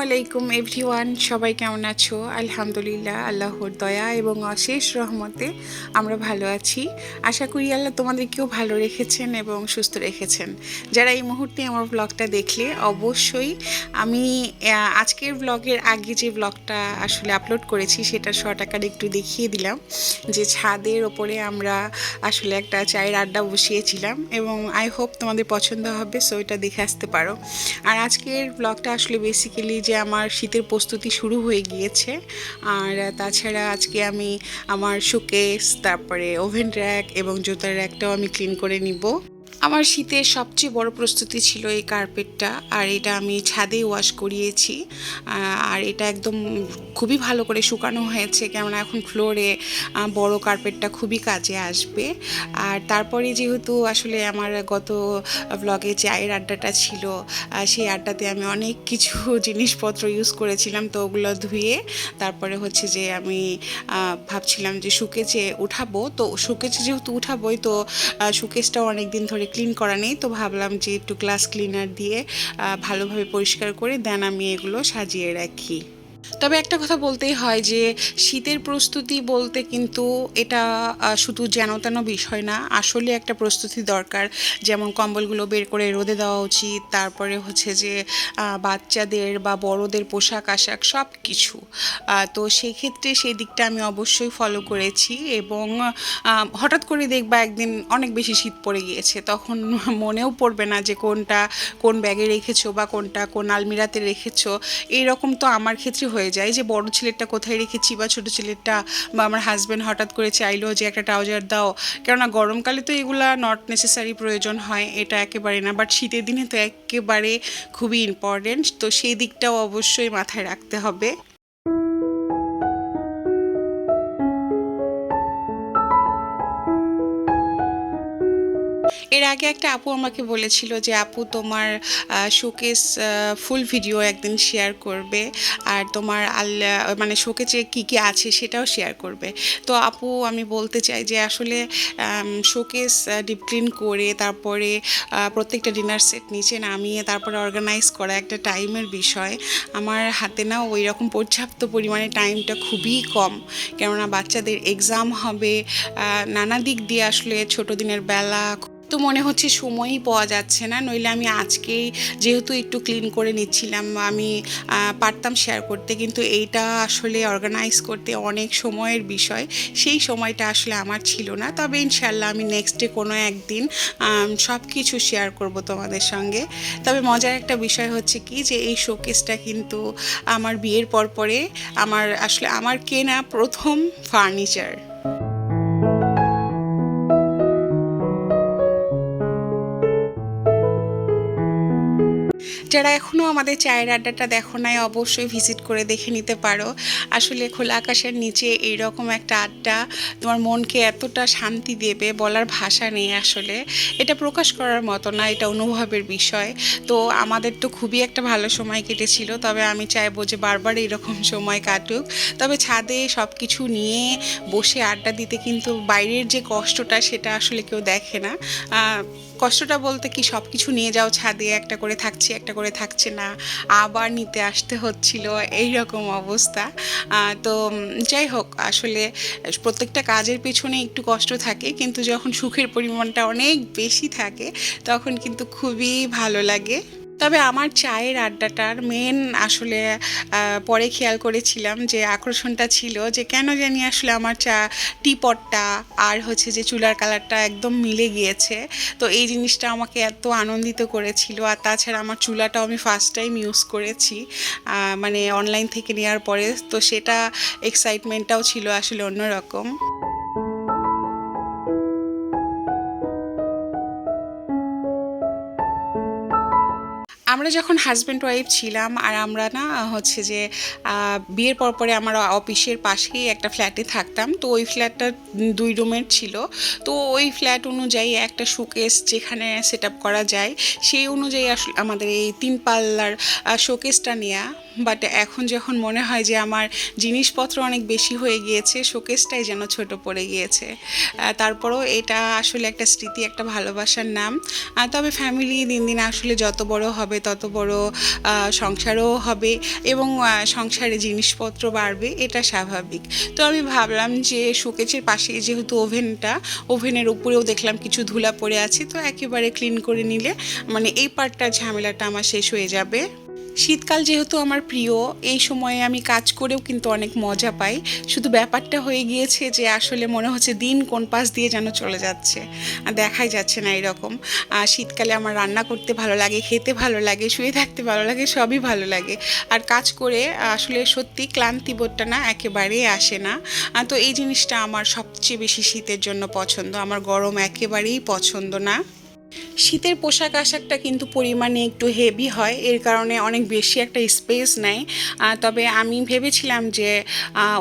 আলাইকুম এভরিওয়ান, সবাই কেমন আছো? আলহামদুলিল্লাহ, আল্লাহর দয়া এবং অশেষ রহমতে আমরা ভালো আছি। আশা করি আল্লাহ তোমাদেরকেও ভালো রেখেছেন এবং সুস্থ রেখেছেন। যারা এই মুহূর্তে আমার ব্লগটা দেখলে অবশ্যই আমি আজকের ব্লগের আগে যে ব্লগটা আসলে আপলোড করেছি সেটার শর্ট আকারে একটু দেখিয়ে দিলাম যে ছাদের ওপরে আমরা আসলে একটা চায়ের আড্ডা বসিয়েছিলাম এবং আই হোপ তোমাদের পছন্দ হবে, সো এটা দেখে আসতে পারো। আর আজকের ব্লগটা আসলে বেসিক্যালি যে আমার শীতের প্রস্তুতি শুরু হয়ে গিয়েছে। আর তাছাড়া আজকে আমি আমার শোকেস, তারপরে ওভেন র্যাক এবং জুতার র্যাকটাও আমি ক্লিন করে নিব। আমার শীতের সবচেয়ে বড় প্রস্তুতি ছিল এই কার্পেটটা, আর এটা আমি ছাদে ওয়াশ করিয়েছি। আর এটা একদম খুবই ভালো করে শুকানো হয়েছে, কেননা এখন ফ্লোরে বড় কার্পেটটা খুবই কাজে আসবে। আর তারপরে যেহেতু আসলে আমার গত ব্লগে চায়ের আড্ডাটা ছিল, সেই আড্ডাতে আমি অনেক কিছু জিনিসপত্র ইউজ করেছিলাম, তো ওগুলো ধুয়ে তারপরে হচ্ছে যে আমি ভাবছিলাম যে শুকেচে উঠাবো। তো শুকেচে যেহেতু উঠাবোই, তো শুকেসটাও অনেক দিন ধরে ক্লিন করা নেই, তো ভাবলাম যে একটু গ্লাস ক্লিনার দিয়ে ভালোভাবে পরিষ্কার করে দেন আমি এগুলো সাজিয়ে রাখি। তবে একটা কথা বলতেই হয় যে শীতের প্রস্তুতি বলতে কিন্তু এটা শুধু যেন তেন বিষয় না, আসলে একটা প্রস্তুতি দরকার। যেমন কম্বলগুলো বের করে রোদে দেওয়া উচিত, তারপরে হচ্ছে যে বাচ্চাদের বা বড়দের পোশাক আশাক সব কিছু। তো সেই ক্ষেত্রে সেই দিকটা আমি অবশ্যই ফলো করেছি এবং হঠাৎ করে দেখবা একদিন অনেক বেশি শীত পড়ে গিয়েছে, তখন মনেও পড়বে না যে কোনটা কোন ব্যাগে রেখেছো বা কোনটা কোন আলমিরাতে রেখেছো। এইরকম তো আমার ক্ষেত্রে হয়ে যায় যে বড় ছেলেরটা কোথায় রেখেছি বা ছোটো ছেলেরটা, বা আমার হাজব্যান্ড হঠাৎ করে চাইলো যে একটা ট্রাউজার দাও, কেননা গরমকালে তো এগুলা নট নেসেসারি প্রয়োজন হয়, এটা একেবারে না, বাট শীতের দিনে তো একেবারে খুবই ইম্পর্টেন্ট, তো সেই দিকটাও অবশ্যই মাথায় রাখতে হবে। এর আগে একটা আপু আমাকে বলেছিল যে আপু তোমার শোকেস ফুল ভিডিও একদিন শেয়ার করবে, আর তোমার মানে শোকেসে কী কী আছে সেটাও শেয়ার করবে। তো আপু আমি বলতে চাই যে আসলে শোকেস ডিপ ক্লিন করে তারপরে প্রত্যেকটা ডিনার সেট নিচে নামিয়ে তারপরে অর্গানাইজ করা একটা টাইমের বিষয়। আমার হাতে না ওই রকম পর্যাপ্ত পরিমাণে টাইমটা খুবই কম, কেননা বাচ্চাদের এক্সাম হবে, নানা দিক দিয়ে আসলে ছোটো দিনের বেলা, তো মনে হচ্ছে সময়ই পাওয়া যাচ্ছে না। নইলে আমি আজকেই যেহেতু একটু ক্লিন করে নিচ্ছিলাম, আমি পারতাম শেয়ার করতে, কিন্তু এইটা আসলে অর্গানাইজ করতে অনেক সময়ের বিষয়, সেই সময়টা আসলে আমার ছিল না। তবে ইনশাল্লাহ আমি নেক্সট ডে কোনো একদিন সব কিছু শেয়ার করব তোমাদের সঙ্গে। তবে মজার একটা বিষয় হচ্ছে কি যে এই শোকেসটা কিন্তু আমার বিয়ের পরে আমার কেনা প্রথম ফার্নিচার। যারা এখনও আমাদের চায়ের আড্ডাটা দেখো নাই, অবশ্যই ভিজিট করে দেখে নিতে পারো। আসলে খোলা আকাশের নিচে এইরকম একটা আড্ডা তোমার মনকে এতটা শান্তি দেবে, বলার ভাষা নেই আসলে। এটা প্রকাশ করার মতো না, এটা অনুভবের বিষয়। তো আমাদের তো খুবই একটা ভালো সময় কেটেছিল, তবে আমি চাইবো যে বারবার এরকম সময় কাটুক। তবে ছাদে সব কিছু নিয়ে বসে আড্ডা দিতে কিন্তু বাইরের যে কষ্টটা সেটা আসলে কেউ দেখে না। কষ্টটা বলতে কি, সব কিছু নিয়ে যাও ছাদে, একটা করে থাকছে একটা করে থাকছে না, আবার নিতে আসতে হচ্ছিল, এই রকম অবস্থা। তো যাই হোক, আসলে প্রত্যেকটা কাজের পেছনে একটু কষ্ট থাকে, কিন্তু যখন সুখের পরিমাণটা অনেক বেশি থাকে তখন কিন্তু খুবই ভালো লাগে। তবে আমার চায়ের আড্ডাটার মেন আসলে পরে খেয়াল করেছিলাম যে আকর্ষণটা ছিল যে কেন জানি আসলে আমার টিপটটা আর হচ্ছে যে চুলার কালারটা একদম মিলে গিয়েছে। তো এই জিনিসটা আমাকে এত আনন্দিত করেছিল। আর তাছাড়া আমার চুলাটাও আমি ফার্স্ট টাইম ইউজ করেছি, মানে অনলাইন থেকে নেওয়ার পরে, তো সেটা এক্সাইটমেন্টটাও ছিল আসলে অন্যরকম। আমরা যখন হাজব্যান্ড ওয়াইফ ছিলাম, আর আমরা না হচ্ছে যে বিয়ের পরে আমার অফিসের পাশেই একটা ফ্ল্যাটে থাকতাম, তো ওই ফ্ল্যাটটা 2 রুমের ছিল। তো ওই ফ্ল্যাট অনুযায়ী একটা শোকেস যেখানে সেট আপ করা যায় সেই অনুযায়ী আসলে আমাদের এই 3 পাল্লার শোকেসটা নেওয়া, বাট এখন যখন মনে হয় যে আমার জিনিসপত্র অনেক বেশি হয়ে গিয়েছে, শোকেসটাই যেন ছোট পড়ে গিয়েছে। তারপরেও এটা আসলে একটা স্মৃতি, একটা ভালোবাসার নাম। তবে ফ্যামিলি দিন দিন আসলে যত বড় হবে তত বড় সংসারও হবে এবং সংসারে জিনিসপত্র বাড়বে, এটা স্বাভাবিক। তো আমি ভাবলাম যে শোকেসের পাশে যেহেতু ওভেনের উপরেও দেখলাম কিছু ধুলা পড়ে আছে, তো একেবারে ক্লিন করে নিলে মানে এই পার্টটার ঝামেলাটা আমার শেষ হয়ে যাবে। শীতকাল যেহেতু আমার প্রিয়, এই সময়ে আমি কাজ করেও কিন্তু অনেক মজা পাই। শুধু ব্যাপারটা হয়ে গিয়েছে যে আসলে মনে হচ্ছে দিন কোন পাশ দিয়ে যেন চলে যাচ্ছে, দেখাই যাচ্ছে না এরকম। শীতকালে আমার রান্না করতে ভালো লাগে, খেতে ভালো লাগে, শুয়ে থাকতে ভালো লাগে, সবই ভালো লাগে। আর কাজ করে আসলে সত্যি ক্লান্তিবোধটা না একেবারেই আসে না। তো এই জিনিসটা আমার সবচেয়ে বেশি শীতের জন্য পছন্দ, আমার গরম একেবারেই পছন্দ না। শীতের পোশাক আশাকটা কিন্তু পরিমাণে একটু হেভি হয়, এর কারণে অনেক বেশি একটা স্পেস নেয়। তবে আমি ভেবেছিলাম যে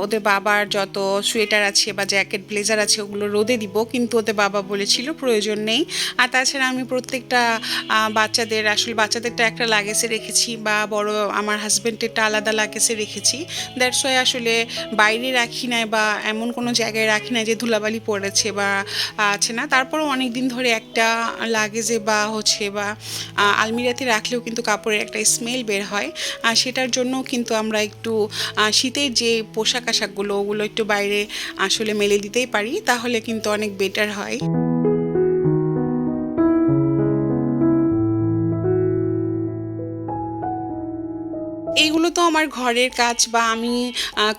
ওদের বাবার যত সোয়েটার আছে বা জ্যাকেট ব্লেজার আছে ওগুলো রোদে দিব, কিন্তু ওদের বাবা বলেছিল প্রয়োজন নেই। আর তাছাড়া আমি প্রত্যেকটা বাচ্চাদেরটা একটা লাগেজে রেখেছি, বা বড় আমার হাজব্যান্ডেরটা আলাদা লাগেজে রেখেছি। দ্যাটস ওয়াই আসলে বাইরে রাখি নাই বা এমন কোনো জায়গায় রাখি নাই যে ধুলাবালি পড়েছে বা আছে না। তারপরও অনেক দিন ধরে একটা লাগেজে বা আলমিরাতে রাখলেও কিন্তু কাপড়ের একটা স্মেল বের হয়। সেটার জন্য কিন্তু আমরা একটু শীতের যে পোশাক আশাকগুলো ওগুলো একটু বাইরে আসলে মেলে দিতেই পারি, তাহলে কিন্তু অনেক বেটার হয়। এইগুলো তো আমার ঘরের কাজ, বা আমি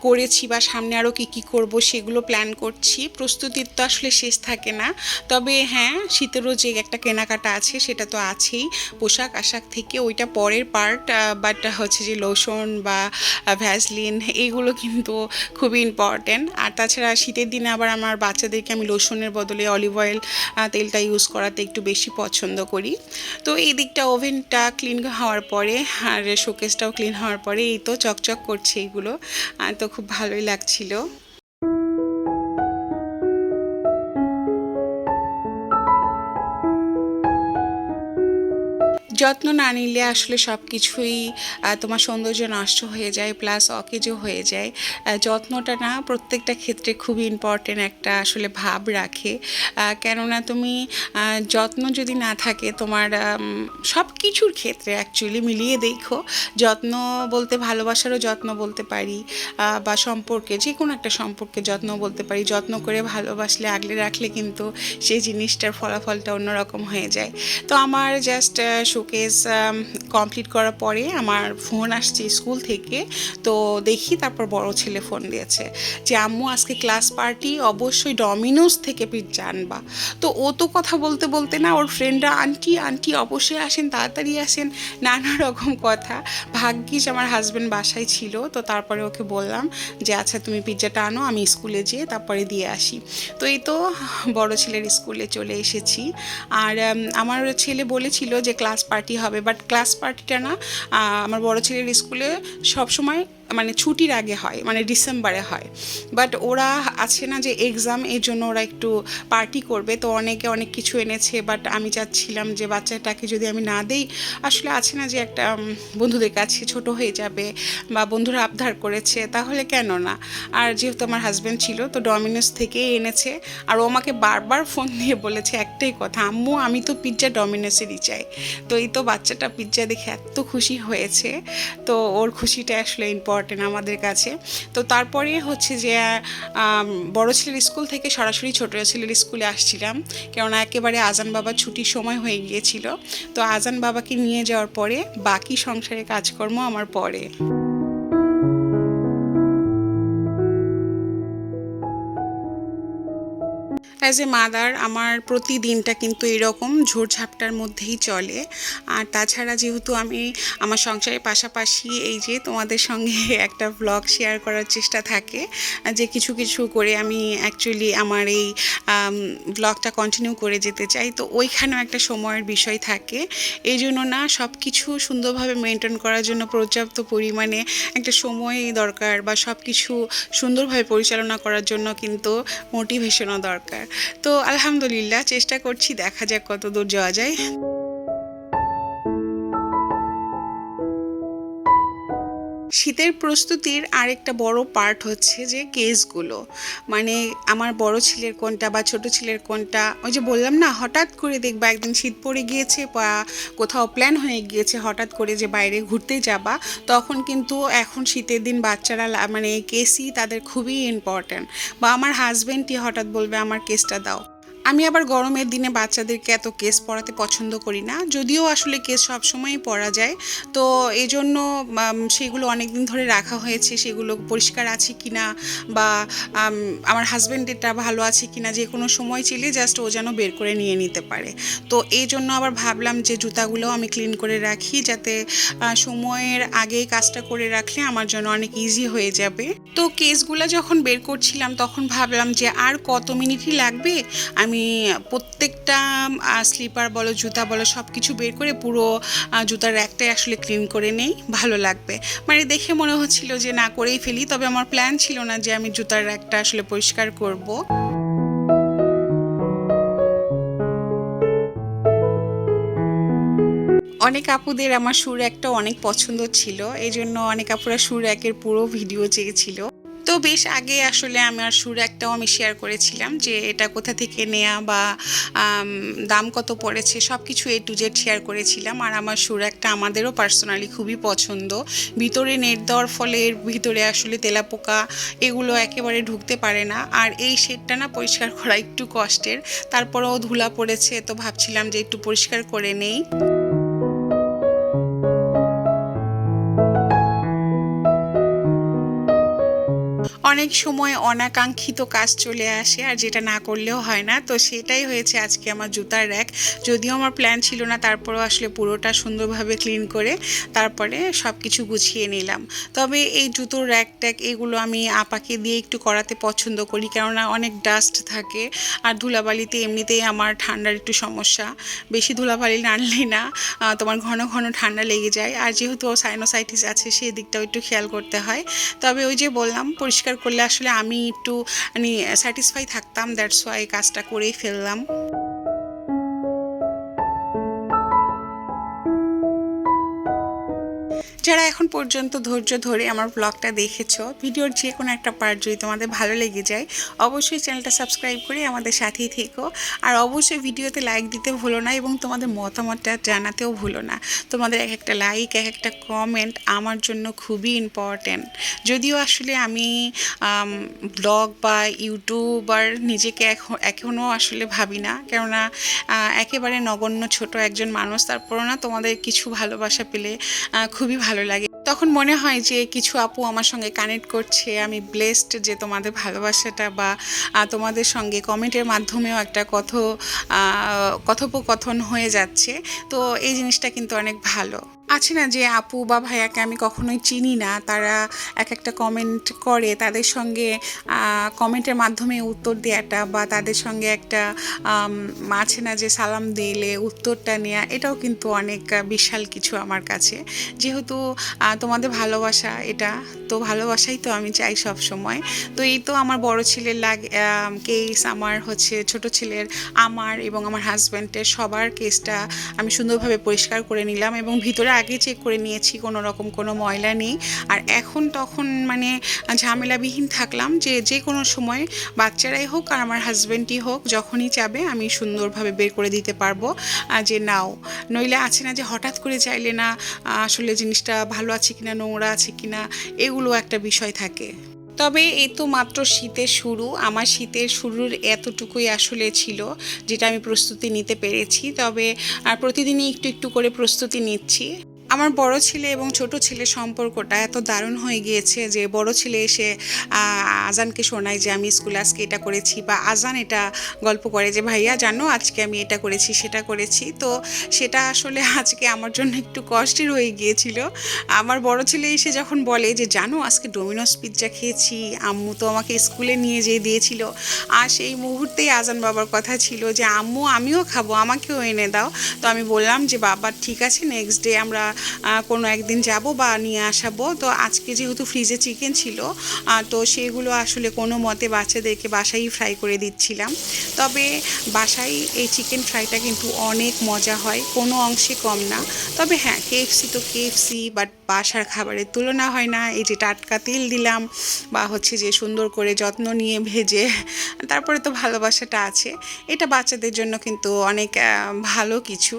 করেছি বা সামনে আরও কী কী করব সেগুলো প্ল্যান করছি। প্রস্তুতির তো আসলে শেষ থাকে না। তবে হ্যাঁ, শীতেরও যে একটা কেনাকাটা আছে সেটা তো আছেই। পোশাক আশাক থেকে ওইটা পরের পার্ট, বাট হচ্ছে যে লোশন বা ভ্যাসলিন এইগুলো কিন্তু খুবই ইম্পর্ট্যান্ট। আর তাছাড়া শীতের দিনে আবার আমার বাচ্চাদেরকে আমি লোশনের বদলে অলিভ অয়েল তেলটা ইউজ করাতে একটু বেশি পছন্দ করি। তো এই দিকটা ওভেনটা ক্লিন হওয়ার পরে আর শোকেসটাও ক্লিন হওয়ার পরে এই তো চকচক করছে এইগুলো, তো খুব ভালোই লাগছিল। যত্ন না নিলে আসলে সব কিছুই তোমার সৌন্দর্য নষ্ট হয়ে যায়, প্লাস অকেজো হয়ে যায়। যত্নটা না প্রত্যেকটা ক্ষেত্রে খুবই ইম্পর্টেন্ট একটা আসলে ভাব রাখে। কেননা তুমি যত্ন যদি না থাকে তোমার সব কিছুর ক্ষেত্রে অ্যাকচুয়ালি মিলিয়ে দেখো, যত্ন বলতে ভালোবাসারও যত্ন বলতে পারি, বা সম্পর্কে যে কোনো একটা সম্পর্কে যত্ন বলতে পারি। যত্ন করে ভালোবাসলে আগলে রাখলে কিন্তু সেই জিনিসটার ফলাফলটা অন্যরকম হয়ে যায়। তো আমার জাস্ট শোকেস কমপ্লিট করার পরে আমার ফোন আসছে স্কুল থেকে। তো দেখি তারপর বড় ছেলে ফোন দিয়েছে যে আম্মু আজকে ক্লাস পার্টি, অবশ্যই ডমিনোস থেকে পিৎজা আনবা। তো ও তো কথা বলতে বলতে না ওর ফ্রেন্ডরা আন্টি আন্টি অবশ্যই আসেন, তাড়াতাড়ি আসেন, নানা রকম কথা। ভাগ্যিস আমার হাজব্যান্ড বাসায় ছিল, তো তারপরে ওকে বললাম যে আচ্ছা তুমি পিৎজাটা আনো, আমি স্কুলে যেয়ে তারপরে দিয়ে আসি। তো এই তো বড় ছেলের স্কুলে চলে এসেছি। আর আমার ছেলে বলেছিল যে ক্লাস পার্টি হবে, বাট ক্লাস পার্টিটা না আমার বড় ছেলের স্কুলে সবসময় মানে ছুটির আগে হয়, মানে ডিসেম্বরে হয়। বাট ওরা আছে না যে এক্সাম, এর জন্য ওরা একটু পার্টি করবে, তো অনেকে অনেক কিছু এনেছে। বাট আমি চাচ্ছিলাম যে বাচ্চাটাকে যদি আমি না দেই, আসলে আছে না যে একটা বন্ধুদের কাছে ছোট হয়ে যাবে, বা বন্ধুরা আবদার করেছে তাহলে কেন না। আর যেহেতু আমার হাজব্যান্ড ছিল তো ডমিনোস থেকেই এনেছে। আর ও আমাকে বারবার ফোন দিয়ে বলেছে একটাই কথা, আম্মু আমি তো পিৎজা ডমিনোসেরই চাই। তো এই তো বাচ্চাটা পিৎজা দেখে এত খুশি হয়েছে, তো ওর খুশিটা আসলে ইম্পর্টেন্ট আমাদের কাছে। তো তারপরে হচ্ছে যে বড় ছেলের স্কুল থেকে সরাসরি ছোট ছেলের স্কুলে আসছিলাম, কেননা একেবারে আজান বাবার ছুটির সময় হয়ে গিয়েছিল। তো আজান বাবাকে নিয়ে যাওয়ার পরে বাকি সংসারের কাজকর্ম আমার পরে। অ্যাজ এ মাদার আমার প্রতিদিনটা কিন্তু এরকম ঝোড়ঝাপটার মধ্যেই চলে। আর তাছাড়া যেহেতু আমি আমার সংসারের পাশাপাশি এই যে তোমাদের সঙ্গে একটা ব্লগ শেয়ার করার চেষ্টা থাকে, যে কিছু কিছু করে আমি অ্যাকচুয়ালি আমার এই ব্লগটা কন্টিনিউ করে যেতে চাই, তো ওইখানেও একটা সময়ের বিষয় থাকে। এই জন্য না সব কিছু সুন্দরভাবে মেনটেন করার জন্য পর্যাপ্ত পরিমাণে একটা সময় দরকার, বা সব কিছু সুন্দরভাবে পরিচালনা করার জন্য কিন্তু মোটিভেশনও দরকার। তো আলহামদুলিল্লাহ চেষ্টা করছি, দেখা যাক কত দূর যাওয়া যায়। শীতের প্রস্তুতির আরেকটা বড় পার্ট হচ্ছে যে কেসগুলো, মানে আমার বড় ছেলের কোনটা বা ছোট ছেলের কোনটা, ওই যে বললাম না হঠাৎ করে দেখবা একদিন শীত পড়ে গিয়েছে বা কোথাও প্ল্যান হয়ে গিয়েছে হঠাৎ করে যে বাইরে ঘুরতে যাবা, তখন কিন্তু এখন শীতের দিন বাচ্চারা মানে কেসই তাদের খুবই ইম্পর্ট্যান্ট। বা আমার হাজবেন্ডই হঠাৎ বলবে আমার কেসটা দাও। আমি আবার গরমের দিনে বাচ্চাদেরকে এত কেস পরাতে পছন্দ করি না, যদিও আসলে কেস সবসময়ই পরা যায়। তো এই জন্য সেগুলো অনেক দিন ধরে রাখা হয়েছে, সেগুলো পরিষ্কার আছে কিনা বা আমার হাজব্যান্ডেরটা ভালো আছে কিনা, যে কোনো সময় চাইলে জাস্ট ও যেন বের করে নিয়ে নিতে পারে। তো এই জন্য আবার ভাবলাম যে জুতাগুলো আমি ক্লিন করে রাখি, যাতে সময়ের আগেই কাজটা করে রাখলে আমার জন্য অনেক ইজি হয়ে যাবে। তো কেসগুলো যখন বের করছিলাম তখন ভাবলাম যে আর কত মিনিটই লাগবে, আমি প্রত্যেকটা স্লিপার বলো জুতা বলো সব কিছু বের করে পুরো জুতার র্যাকটাই আসলে ক্লিন করে নেই, ভালো লাগবে। মানে দেখে মনে হচ্ছিল যে না করেই ফেলি, তবে আমার প্ল্যান ছিল না যে আমি জুতার র্যাকটা আসলে পরিষ্কার করব। অনেক আপুদের আমার সুর একটা অনেক পছন্দ ছিল, এই জন্য অনেক আপুরা সুর একের পুরো ভিডিও চেয়েছিল। তো বেশ আগে আসলে আমার সুর একটাও আমি শেয়ার করেছিলাম যে এটা কোথা থেকে নেয়া বা দাম কত পড়েছে, সব কিছু A to Z শেয়ার করেছিলাম। আর আমার সুর একটা আমাদেরও পার্সোনালি খুবই পছন্দ। ভিতরে নেট দেওয়ার ফলে এর ভিতরে আসলে তেলাপোকা এগুলো একেবারে ঢুকতে পারে না। আর এই শেডটা না পরিষ্কার করা একটু কষ্টের, তারপরেও ধুলা পড়েছে, তো ভাবছিলাম যে একটু পরিষ্কার করে নেই। অনেক সময় অনাকাঙ্ক্ষিত কাজ চলে আসে আর যেটা না করলেও হয় না, তো সেটাই হয়েছে আজকে আমার জুতার র্যাক। যদিও আমার প্ল্যান ছিল না, তারপরেও আসলে পুরোটা সুন্দরভাবে ক্লিন করে তারপরে সব কিছু গুছিয়ে নিলাম। তবে এই জুতোর র্যাক ট্যাক এগুলো আমি আপাকে দিয়ে একটু করাতে পছন্দ করি, কেননা অনেক ডাস্ট থাকে। আর ধুলাবালিতে এমনিতেই আমার ঠান্ডার একটু সমস্যা, বেশি ধুলাবালি নাড়লেই না তোমার ঘন ঘন ঠান্ডা লেগে যায়। আর যেহেতু সাইনোসাইটিস আছে সেই দিকটাও একটু খেয়াল করতে হয়। তবে ওই যে বললাম পরিষ্কার করলে আসলে আমি একটু মানে স্যাটিসফাই থাকতাম, দ্যাটস ওয়াই কাজটা করেই ফেললাম। যারা এখন পর্যন্ত ধৈর্য ধরে আমার ব্লগটা দেখেছো, ভিডিওর যে কোনো একটা পার্ট যদি তোমাদের ভালো লেগে যায় অবশ্যই চ্যানেলটা সাবস্ক্রাইব করে আমাদের সাথেই থেকো। আর অবশ্যই ভিডিওতে লাইক দিতে ভুলো না এবং তোমাদের মতামতটা জানাতেও ভুলো না। তোমাদের এক একটা লাইক এক একটা কমেন্ট আমার জন্য খুবই ইম্পর্ট্যান্ট। যদিও আসলে আমি ব্লগ বা ইউটিউবার নিজেকে এখনও আসলে ভাবি না, কেননা একেবারে নগণ্য ছোট একজন মানুষ, তারপরও না তোমাদের কিছু ভালোবাসা পেলে খুবই ভালো লাগে। তখন মনে হয় যে কিছু আপু আমার সঙ্গে কানেক্ট করছে, আমি ব্লেসড যে তোমাদের ভালোবাসাটা বা তোমাদের সঙ্গে কমেন্টের মাধ্যমেও একটা কথোপকথন হয়ে যাচ্ছে। তো এই জিনিসটা কিন্তু অনেক ভালো। আছে না যে আপু বা ভাইয়াকে আমি কখনোই চিনি না, তারা এক একটা কমেন্ট করে, তাদের সঙ্গে কমেন্টের মাধ্যমে উত্তর দেওয়াটা বা তাদের সঙ্গে একটা আছে না যে সালাম দিলে উত্তরটা নেওয়া, এটাও কিন্তু অনেক বিশাল কিছু আমার কাছে। যেহেতু তোমাদের ভালোবাসা এটা, তো ভালোবাসাই তো আমি চাই সব সময়। তো এই তো আমার বড় ছেলের কেস, আমার হচ্ছে ছোট ছেলের, আমার এবং আমার হাজব্যান্ডের সবার কেসটা আমি সুন্দরভাবে পরিষ্কার করে নিলাম এবং ভিতরে আগে চেক করে নিয়েছি কোনো রকম কোনো ময়লা নেই। আর এখন তখন মানে ঝামেলাবিহীন থাকলাম যে যে কোনো সময় বাচ্চারাই হোক আর আমার হাজব্যান্ডই হোক যখনই চাবে আমি সুন্দরভাবে বের করে দিতে পারবো যে নাও। নইলে আছে না যে হঠাৎ করে চাইলে না আসলে জিনিসটা ভালো আছে কিনা নোংরা আছে কিনা এগুলো একটা বিষয় থাকে। তবে এই তো মাত্র শীতের শুরু, আমার শীতের শুরুর এতটুকুই আসলে ছিল যেটা আমি প্রস্তুতি নিতে পেরেছি। তবে প্রতিদিনই একটু একটু করে প্রস্তুতি নিচ্ছি। আমার বড় ছেলে এবং ছোট ছেলের সম্পর্কটা এত দারুণ হয়ে গিয়েছে যে বড় ছেলে এসে আজানকে শোনায় যে আমি স্কুলে আজকে এটা করেছি, বা আজান এটা গল্প করে যে ভাইয়া জানো আজকে আমি এটা করেছি সেটা করেছি। তো সেটা আসলে আজকে আমার জন্য একটু কষ্টের হয়ে গিয়েছিল। আমার বড় ছেলে এসে যখন বলে যে জানো আজকে ডোমিনোস পিৎজা খেয়েছি, আম্মু তো আমাকে স্কুলে নিয়ে যেয়ে দিয়েছিল। আর সেই মুহূর্তেই আজান বাবার কথা ছিল যে আম্মু আমিও খাবো, আমাকেও এনে দাও। তো আমি বললাম যে বাবা ঠিক আছে, নেক্সট ডে আমরা কোনো একদিন যাব বা নিয়ে আসাবো। তো আজকে যেহেতু ফ্রিজে চিকেন ছিল, তো সেগুলো আসলে কোনো মতে বাচ্চাদেরকে বাসায়ই ফ্রাই করে দিচ্ছিলাম। তবে বাসায় এই চিকেন ফ্রাইটা কিন্তু অনেক মজা হয়, কোনো অংশে কম না। তবে হ্যাঁ, কেএফসি তো কেএফসি, বাট বাসার খাবারের তুলনা হয় না। এই যে টাটকা তেল দিলাম বা হচ্ছে যে সুন্দর করে যত্ন নিয়ে ভেজে, তারপরে তো ভালোবাসাটা আছে। এটা বাচ্চাদের জন্য কিন্তু অনেক ভালো কিছু।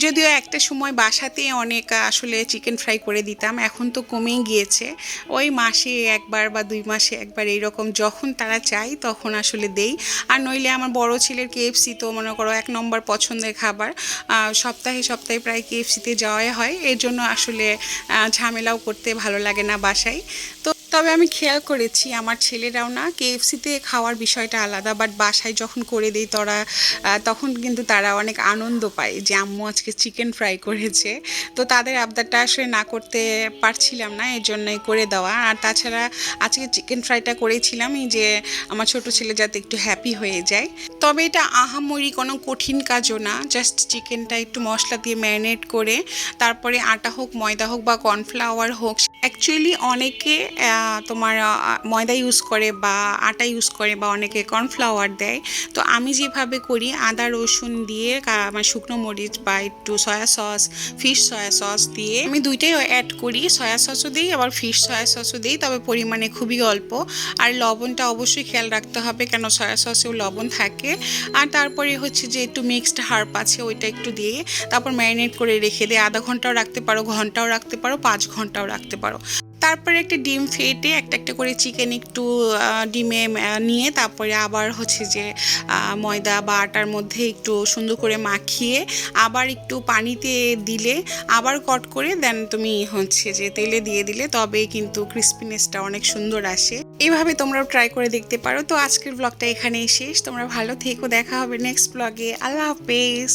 যদিও একটা সময় বাসাতে অনেক আসলে চিকেন ফ্রাই করে দিতাম, এখন তো কমেই গিয়েছে। ওই মাসে একবার বা 2 মাসে একবার এইরকম যখন তারা চায় তখন আসলে দেই। আর নইলে আমার বড় ছেলের কেএফসি তো মনে করো 1 নম্বর পছন্দের খাবার। সপ্তাহে সপ্তাহে প্রায় কেএফসিতে যাওয়াই হয়, এর জন্য আসলে ঝামেলাও করতে ভালো লাগে না বাসায়। তো তবে আমি খেয়াল করেছি আমার ছেলেরাও না কেএফসিতে খাওয়ার বিষয়টা আলাদা, বাট বাসায় যখন করে দেই তখন কিন্তু তারা অনেক আনন্দ পায় যে আম্মু আজকে চিকেন ফ্রাই করেছে। তো তাদের আবদারটা আসলে না করতে পারছিলাম না, এর জন্যই করে দেওয়া। আর তাছাড়া আজকে চিকেন ফ্রাইটা করেছিলাম এই যে আমার ছোট ছেলে যাতে একটু হ্যাপি হয়ে যায়। তবে এটা আহামরি কোনো কঠিন কাজও না, জাস্ট চিকেনটা একটু মশলা দিয়ে ম্যারিনেট করে তারপরে আটা হোক, ময়দা হোক বা কর্নফ্লাওয়ার হোক, অ্যাকচুয়ালি অনেকে তোমার ময়দা ইউজ করে বা আটা ইউজ করে বা অনেকে কর্নফ্লাওয়ার দেয়। তো আমি যেভাবে করি আদা রসুন দিয়ে আমার শুকনো মরিচ বা একটু soya sauce, fish soya sauce দিয়ে আমি দুইটাই অ্যাড করি। সয়া সসও দিই আবার ফিশ সয়া সসও দিই, তবে পরিমাণে খুবই অল্প। আর লবণটা অবশ্যই খেয়াল রাখতে হবে, কেন সয়া সসেও লবণ থাকে। আর তারপরে হচ্ছে যে একটু মিক্সড হার্ব আছে, ওইটা একটু দিয়ে তারপর ম্যারিনেট করে রেখে দিয়ে আধা ঘন্টাও রাখতে পারো, ঘন্টাও রাখতে পারো, 5 ঘন্টাও রাখতে পারো। তারপরে একটা ডিম ফেটে একটা একটা করে চিকেন একটু ডিমে নিয়ে তারপরে আবার হচ্ছে যে ময়দা বা আটার মধ্যে একটু সুন্দর করে মাখিয়ে আবার একটু পানিতে দিলে আবার কট করে দেন তুমি হচ্ছে যে তেলে দিয়ে দিলে, তবে কিন্তু ক্রিস্পিনেসটা অনেক সুন্দর আসে। এইভাবে তোমরাও ট্রাই করে দেখতে পারো। তো আজকের ব্লগটা এখানেই শেষ। তোমরা ভালো থেকো, দেখা হবে নেক্সট ব্লগে। আল্লাহ হাফেজ।